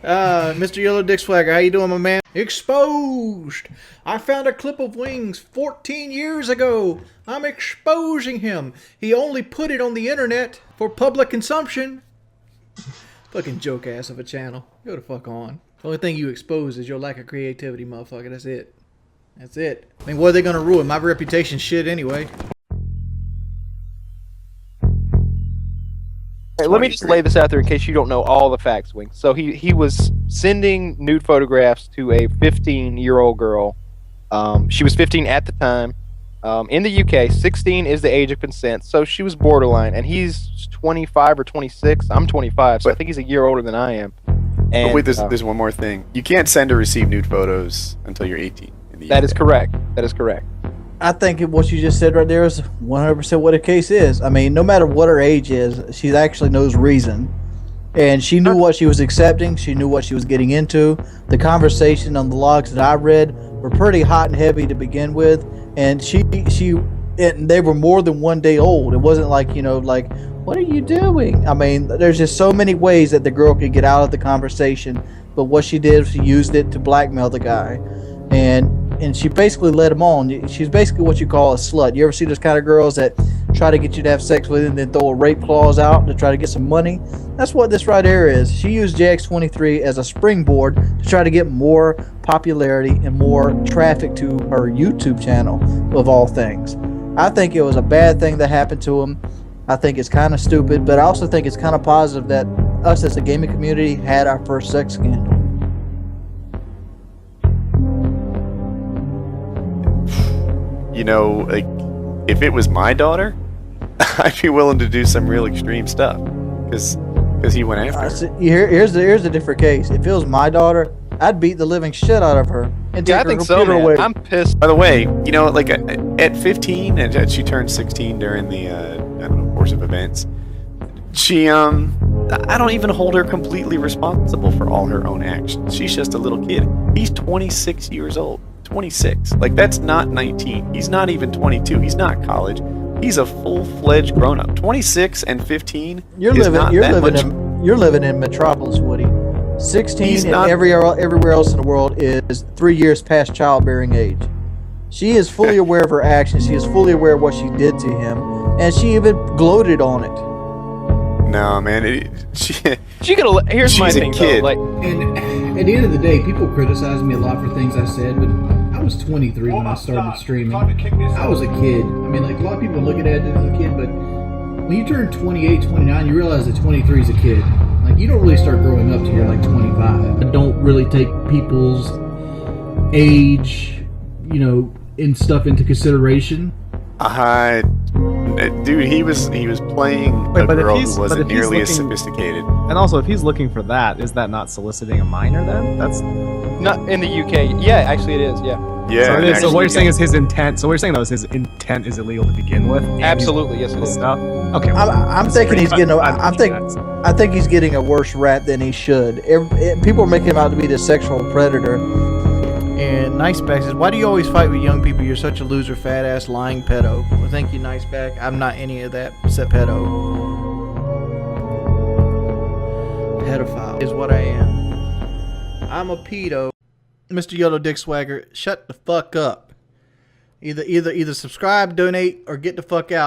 Mr. Yellow Dick Swagger, how you doing, my man? Exposed! I found a clip of Wings 14 years ago. I'm exposing him. He only put it on the internet for public consumption. Fucking joke ass of a channel. Go the fuck on. The only thing you expose is your lack of creativity, motherfucker. That's it. That's it. I mean, what are they gonna ruin? My reputation shit anyway. Hey, let me just lay this out there in case you don't know all the facts, Wing. So he was sending nude photographs to a 15-year-old girl. She was 15 at the time. In the UK, 16 is the age of consent, so she was borderline. And he's 25 or 26. I'm 25, so I think he's a year older than I am. And, but wait, there's one more thing. You can't send or receive nude photos until you're 18 in the UK. That is correct. That is correct. I think what you just said right there is 100% what the case is. I mean, no matter what her age is, she actually knows reason. And she knew what she was accepting. She knew what she was getting into. The conversation on the logs that I read were pretty hot and heavy to begin with. And they were more than 1 day old. It wasn't like, like, what are you doing? I mean, there's just so many ways that the girl could get out of the conversation. But what she did, she used it to blackmail the guy. And she basically led him on. She's basically what you call a slut. You ever see those kind of girls that try to get you to have sex with and then throw a rape clause out to try to get some money? That's what this right here is. She used JX23 as a springboard to try to get more popularity and more traffic to her YouTube channel, of all things. I think it was a bad thing that happened to him. I think it's kind of stupid, but I also think it's kind of positive that us as a gaming community had our first sex scandal. You know, like, if it was my daughter, I'd be willing to do some real extreme stuff, because he went after her. Here's the different case. If it was my daughter, I'd beat the living shit out of her and take Yeah, I her think so, computer man. away. I'm pissed. By the way, like at 15, and she turned 16 during the I don't know, course of events. She I don't even hold her completely responsible for all her own actions. She's just a little kid. He's 26 years old. 26. Like, that's not 19. He's not even 22. He's not college. He's a full-fledged grown-up. 26 and 15 You're living in Metropolis, Woody. 16 and everywhere else in the world is 3 years past childbearing age. She is fully aware of her actions. She is fully aware of what she did to him, and she even gloated on it. No, man. She could. Here's my thing, though. Like, And at the end of the day, people criticize me a lot for things I said, but I was 23 when I started streaming. I was a kid. I mean, like, a lot of people look at it as a kid, but when you turn 28, 29, you realize that 23 is a kid. Like, you don't really start growing up till you're like 25. I don't really take people's age, and stuff into consideration. Dude, he was playing a girl who wasn't nearly as sophisticated. And also, if he's looking for that, is that not soliciting a minor then? That's not in the UK. Yeah, actually it is, yeah. Yeah. So, it is. So what you're saying is his intent. So what you're saying, though, is his intent is illegal to begin with? Absolutely, yes it is. Okay. Well, I'm thinking he's getting. I think he's getting a worse rap than he should. People are making him out to be the sexual predator. And Niceback says, "Why do you always fight with young people? You're such a loser, fat ass, lying pedo." Well, thank you, Niceback. I'm not any of that except pedo. Pedophile is what I am. I'm a pedo. Mr. Yellow Dick Swagger, shut the fuck up. Either subscribe, donate, or get the fuck out.